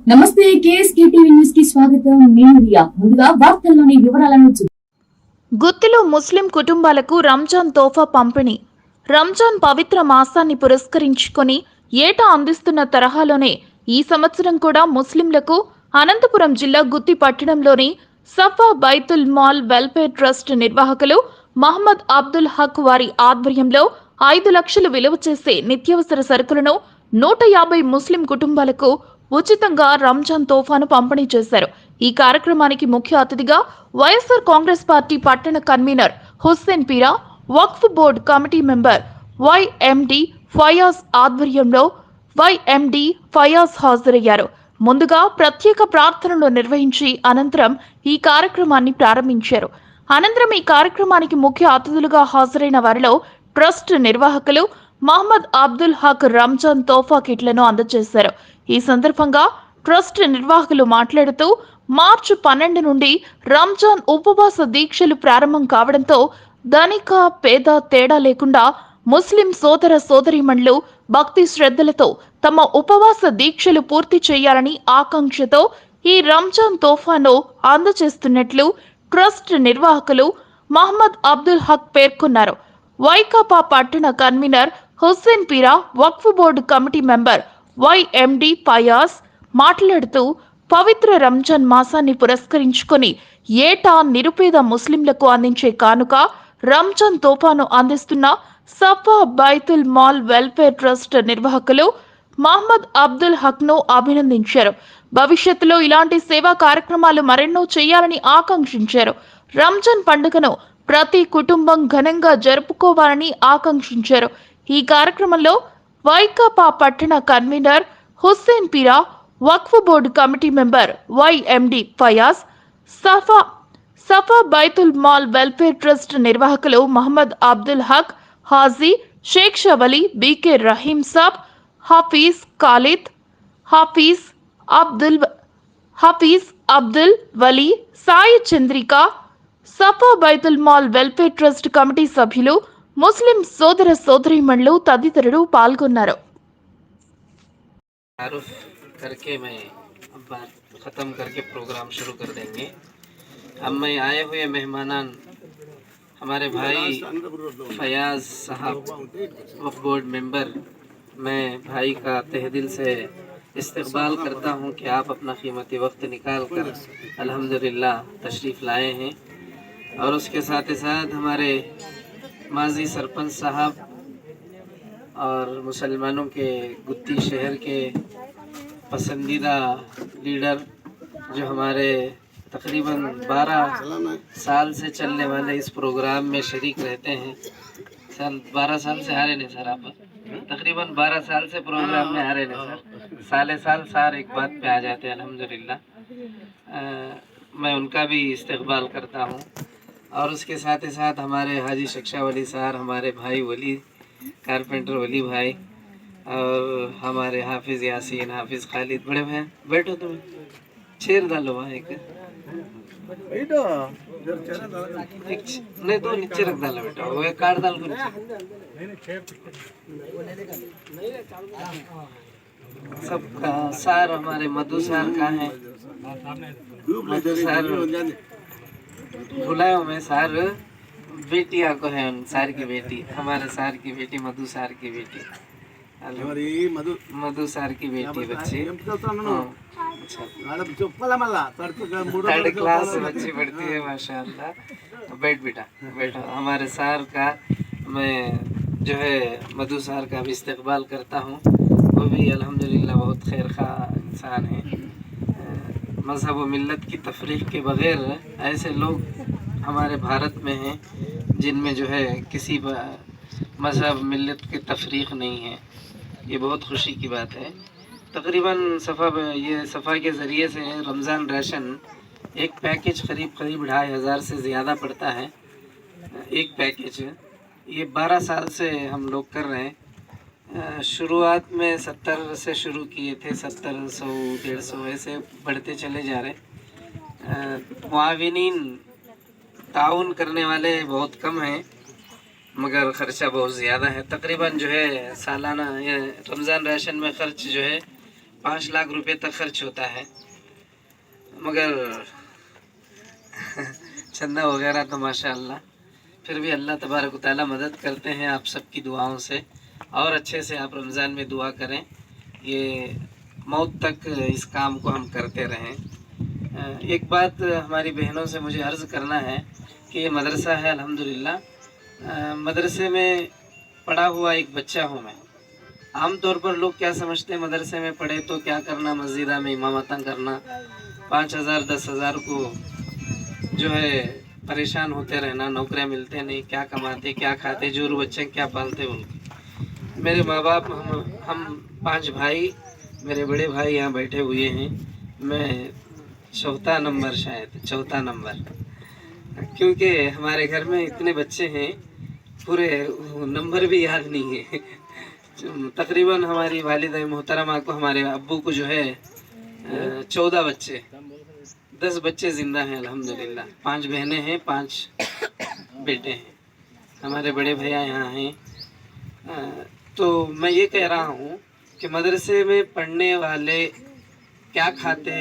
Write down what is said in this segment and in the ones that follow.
నమస్తే KSK TV news కి స్వాగతం. నేను రియా. ముందుగా వార్తల్లోని వివరాలను చూద్దాం. గుత్తిలో ముస్లిం కుటుంబాలకు రంజాన్ తోఫా పంపిణీ. రంజాన్ పవిత్ర మాసాన్ని పురస్కరించుకొని ఏటా అందిస్తున్న తరహాలోనే ఈ సంవత్సరం కూడా ముస్లింలకు అనంతపురం జిల్లా గుత్తి పట్టణంలోని సఫా బైతుల్ మాల్ వెల్ఫేర్ ట్రస్ట్ నిర్వాహకులు మహమ్మద్ అబ్దుల్ హక్ వారి ఆధ్వర్యంలో 5 లక్షలు విలువ చేసే నిత్యావసర సరుకులను 150 ముస్లిం కుటుంబాలకు ఉచితంగా రంజాన్ తోఫాను పంపిణీ చేశారు. ఈ కార్యక్రమానికి ముఖ్య అతిథిగా వైఎస్ఆర్ కాంగ్రెస్ పార్టీ పట్టణ కన్వీనర్ హుస్సేన్ పీరా, వక్ఫ్ బోర్డు కమిటీ మెంబర్ వైఎండి ఫయాజ్ ఆధ్వర్యంలో వైఎండి ఫయాజ్ హాజరయ్యారు. ముందుగా ప్రత్యేక ప్రార్థనలు నిర్వహించి అనంతరం ఈ కార్యక్రమాన్ని ప్రారంభించారు. అనంతరం ఈ కార్యక్రమానికి ముఖ్య అతిథులుగా హాజరైన వారిలో ట్రస్ట్ నిర్వాహకులు మహమ్మద్ అబ్దుల్ హక్ రంజాన్ తోఫా కిట్లను అందజేశారు. ఈ సందర్భంగా ట్రస్ట్ నిర్వాహకులు మాట్లాడుతూ మార్చి 12 నుండి రంజాన్ ఉపవాస దీక్షలు ప్రారంభం కావడంతో ధనిక పేద తేడా లేకుండా ముస్లిం సోదర సోదరీమణులు భక్తి శ్రద్ధలతో తమ ఉపవాస దీక్షలు పూర్తి చేయాలని ఆకాంక్షతో ఈ రంజాన్ తోఫాను అందజేస్తున్నట్లు ట్రస్ట్ నిర్వాహకులు మహమ్మద్ అబ్దుల్ హక్ పేర్కొన్నారు. వైకాపా పట్టణ కన్వీనర్ హుస్సేన్ పీరా, వక్ఫ్ బోర్డు కమిటీ మెంబర్ వైఎండి ఫయాజ్ మాట్లాడుతూ పవిత్ర రంజాన్ మాసాన్ని పురస్కరించుకొని ఏటా నిరుపేద ముస్లింలకు అందించే కానుక రంజాన్ తోఫాను అందిస్తున్న సఫా బైతుల్ మాల్ వెల్ఫేర్ ట్రస్ట్ నిర్వాహకులు మహమ్మద్ అబ్దుల్ హక్ ను అభినందించారు. భవిష్యత్తులో ఇలాంటి సేవా కార్యక్రమాలు మరెన్నో చేయాలని ఆకాంక్షించారు. రంజాన్ పండుగను ప్రతి కుటుంబం ఘనంగా జరుపుకోవాలని ఆకాంక్షించారు. ఈ కార్యక్రమంలో వైకాపా పట్టణ కన్వీనర్ హుస్సేన్ పీరా, వక్ఫ్ board committee member వైఎండి Fayaz, సఫా బైతుల్ mall welfare trust నిర్వాహకులు మహమ్మద్ అబ్దుల్ హక్, హాజీ షేక్ షవలి, బీకే రహీం సాబ్, Hafeez Khalid, Hafeez Abdul Vali, Sai Chandrika, సఫా బైతుల్ mall welfare trust committee సభ్యులు, ముస్లిం సోదర సోదరీమణులు తదితరులు పాల్గొన్నారు. करके मैं अब बात ख़त्म करके प्रोग्राम शुरू कर देंगे। अब मैं आए हुए मेहमानान हमारे भाई फयाज साहब वक्फ बोर्ड मेंबर, मैं भाई का तहे दिल से इस्तकबाल करता हूं कि आप अपना कीमती वक्त निकाल कर अल्हम्दुलिल्लाह तशरीफ़ लाए हैं। और उसके साथ ही साथ हमारे माजी सरपंच साहब और मुसलमानों के गुत्ती शहर के पसंदीदा लीडर जो हमारे तकरीबन 12 साल से चलने वाले इस प्रोग्राम में शरीक रहते हैं। 12 साल से आ रहे नहीं सर, आप तकरीबन 12 साल से प्रोग्राम में आ रहे नहीं सर, साले साल सार एक बात पे आ जाते हैं अल्हम्दुलिल्लाह। मैं उनका भी इस्तकबाल करता हूँ। और उसके साथ ही साथ हमारे हाजी शक्षा वली साहब, हमारे भाई वली कारपेंटर वली भाई, और हमारे हाफिज़ यासीन, हाफिज़ खालिद, बड़े भाई बैठो, तुम्हें चेयर डालो वहाँ एक नहीं, दो नीचे रख डालो बेटा, वो एक कार्ड डाल को नीचे सबका। सार हमारे मधु सार का है, मधु सार बुलाओ मैं सार बेटिया को है, सार की बेटी, हमारे सार की बेटी, मधु सार की बेटी, मधु सार की बेटी बच्ची, थर्ड क्लास बच्ची पढ़ती है माशाअल्लाह। बैठ बेटा बैठो। हमारे सार का मैं जो है मधु सार का भी इस्तकबाल करता हूँ। वो भी अल्हम्दुलिल्लाह बहुत खैर खा इंसान है। मज़हब व मिल्लत की तफरीक़ के बग़ैर ऐसे लोग हमारे भारत में हैं जिनमें जो है किसी मज़हब मिल्लत की तफरीक़ नहीं है। ये बहुत खुशी की बात है। तकरीबन सफ़ा के ज़रिए से रमज़ान राशन एक पैकेज करीब 2,500 से ज़्यादा पड़ता है एक पैकेज। ये 12 साल से हम लोग कर रहे हैं। शुरुआत में 70 से शुरू किए थे, 70, 100, 150 ऐसे बढ़ते चले जा रहे। मुआविनीन ताउन करने वाले बहुत कम हैं, मगर ख़र्चा बहुत ज़्यादा है। तकरीबन जो है सालाना रमज़ान राशन में ख़र्च जो है 5 लाख रुपए तक खर्च होता है, मगर चंदा वगैरह तो माशाअल्लाह, फिर भी अल्लाह तबारक व तआला मदद करते हैं आप सबकी दुआओं से। और अच्छे से आप रमज़ान में दुआ करें, ये मौत तक इस काम को हम करते रहें। एक बात हमारी बहनों से मुझे अर्ज़ करना है कि ये मदरसा है अल्हम्दुलिल्लाह, मदरसे में पढ़ा हुआ एक बच्चा हूँ मैं। आम तौर पर लोग क्या समझते हैं, मदरसे में पढ़े तो क्या करना, मस्जिदा में इमामता करना, 5,000 10,000 को जो है परेशान होते रहना, नौकरियाँ मिलते नहीं, क्या कमाते क्या खाते, जोरू बच्चे क्या पालते उनके। मेरे माँ बाप, हम 5 भाई, मेरे बड़े भाई यहाँ बैठे हुए हैं, मैं चौथा नंबर, शायद चौथा नंबर, क्योंकि हमारे घर में इतने बच्चे हैं पूरे नंबर भी याद नहीं है। तकरीबन हमारी वालिदा मोहतरमा को, हमारे अब्बू को जो है 14 बच्चे, 10 बच्चे ज़िंदा हैं अल्हम्दुलिल्लाह। 5 बहनें हैं, 5 बेटे हैं। हमारे बड़े भैया यहाँ हैं। तो मैं ये कह रहा हूँ कि मदरसे में पढ़ने वाले क्या खाते,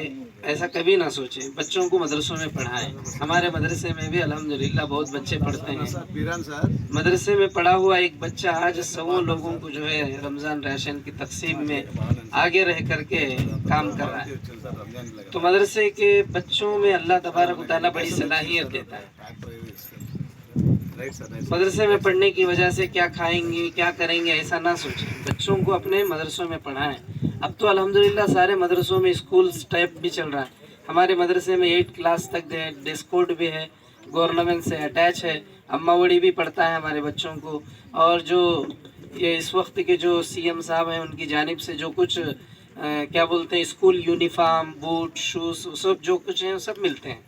ऐसा कभी ना सोचें, बच्चों को मदरसों में पढ़ाएं। हमारे मदरसे में भी अल्हम्दुलिल्लाह बहुत बच्चे पढ़ते हैं। मदरसे में पढ़ा हुआ एक बच्चा आज 100 लोगों को जो है रमज़ान राशन की तकसीम में आगे रह करके काम कर रहा है। तो मदरसे के बच्चों में अल्लाह तबारक व तआला बड़ी सलाहियत देता है। मदरसे में पढ़ने की वजह से क्या खाएंगे क्या करेंगे ऐसा ना सोचें, बच्चों को अपने मदरसों में पढ़ाएं। अब तो अल्हम्दुलिल्लाह सारे मदरसों में स्कूल टाइप भी चल रहा है। हमारे मदरसे में 8 क्लास तक ड्रेस कोड भी है, गवर्नमेंट से अटैच है, अम्मावड़ी भी पढ़ता है हमारे बच्चों को। और जो ये इस वक्त के जो CM साहब हैं उनकी जानिब से जो कुछ क्या बोलते हैं, स्कूल यूनिफॉर्म, बूट, शूज़, सब जो कुछ है सब मिलते हैं।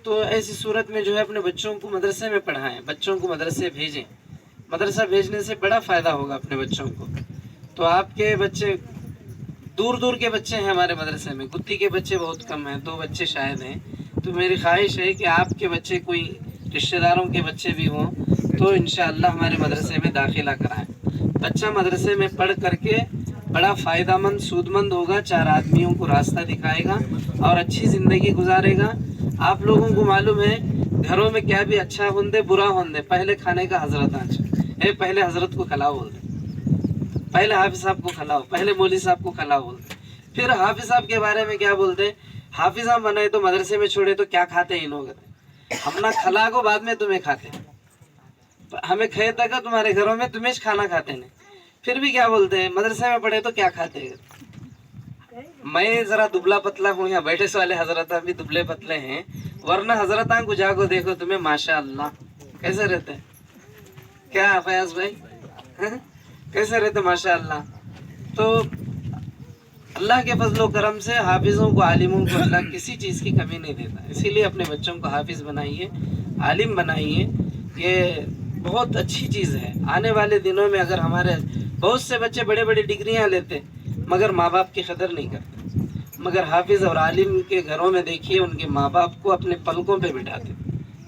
तो ऐसी सूरत में जो है अपने बच्चों को मदरसे में पढ़ाएं, बच्चों को मदरसे भेजें। मदरसा भेजने से बड़ा फ़ायदा होगा अपने बच्चों को। तो आपके बच्चे, दूर दूर के बच्चे हैं हमारे मदरसे में, गुत्ती के बच्चे बहुत कम हैं, 2 बच्चे शायद हैं। तो मेरी ख्वाहिश है कि आपके बच्चे कोई रिश्तेदारों के बच्चे भी हों तो इंशाअल्लाह हमारे मदरसे में दाखिला कराएं। बच्चा मदरसे में पढ़ करके बड़ा फ़ायदामंद, सूदमंद होगा, 4 आदमियों को रास्ता दिखाएगा और अच्छी ज़िंदगी गुजारेगा। आप लोगों को मालूम है घरों में क्या भी अच्छा होंदे बुरा होंदे, पहले खाने का हजरत आज है, पहले हजरत को खिलाओ बोलते, पहले हाफिज साहब को खिलाओ, पहले मौलवी साहब को खिलाओ बोलते। फिर हाफिज साहब के बारे में क्या बोलते, हाफिज साहब बने तो मदरसे में छोड़े तो क्या खाते इन लोग, हम ना खला को बाद में तुम्हें खाते, हमें खे तक तुम्हारे घरों में तुम्हें खाना खाते नहीं। फिर भी क्या बोलते हैं, मदरसे में पढ़े तो क्या खाते हैं। मैं ज़रा दुबला पतला हूँ, यहाँ बैठे वाले हजरत भी दुबले पतले हैं, वरना हजरत को जागो देखो तुम्हें माशाअल्लाह कैसे रहते हैं। क्या फयाज भाई कैसे रहते माशाअल्लाह। तो अल्लाह के फजलो करम से हाफिज़ों को, आलिमों को अल्लाह किसी चीज़ की कमी नहीं देता। इसीलिए अपने बच्चों को हाफिज़ बनाइए, आलिम बनाइए, ये बहुत अच्छी चीज़ है। आने वाले दिनों में अगर हमारे बहुत से बच्चे बड़े बड़ी डिग्रियां लेते मगर माँ बाप की कदर नहीं करते, मगर हाफिज़ और आलिम के घरों में देखिए उनके माँ बाप को अपने पलकों पे बिठाते,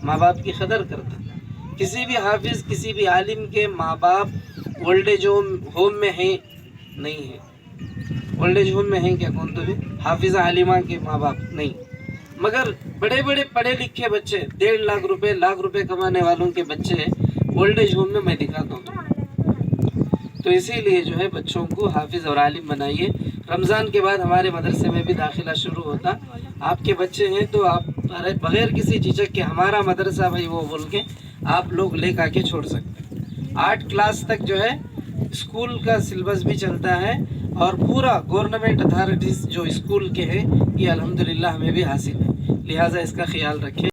माँ बाप की कदर करते। किसी भी हाफिज़, किसी भी आलिम के माँ बाप ओल्ड एज होम में हैं नहीं है, ओल्ड एज होम में हैं क्या कौन, तो भी हाफिज़ आलिमा के माँ बाप नहीं, मगर बड़े बड़े पढ़े लिखे बच्चे, 1.5 लाख रुपए, लाख रुपए कमाने वालों के बच्चे ओल्ड एज होम में मैं दिखाता हूँ। तो इसीलिए जो है बच्चों को हाफिज़ और आलिम बनाइए। रमज़ान के बाद हमारे मदरसे में भी दाखिला शुरू होता, आपके बच्चे हैं तो आप बग़ैर किसी झिझक के हमारा मदरसा भाई वो बोल के आप लोग ले के छोड़ सकते हैं। 8 क्लास तक जो है स्कूल का सिलेबस भी चलता है और पूरा गवर्नमेंट अथॉरिटीज़ जो स्कूल के हैं ये अल्हम्दुलिल्लाह हमें भी हासिल है, लिहाजा इसका ख्याल रखें।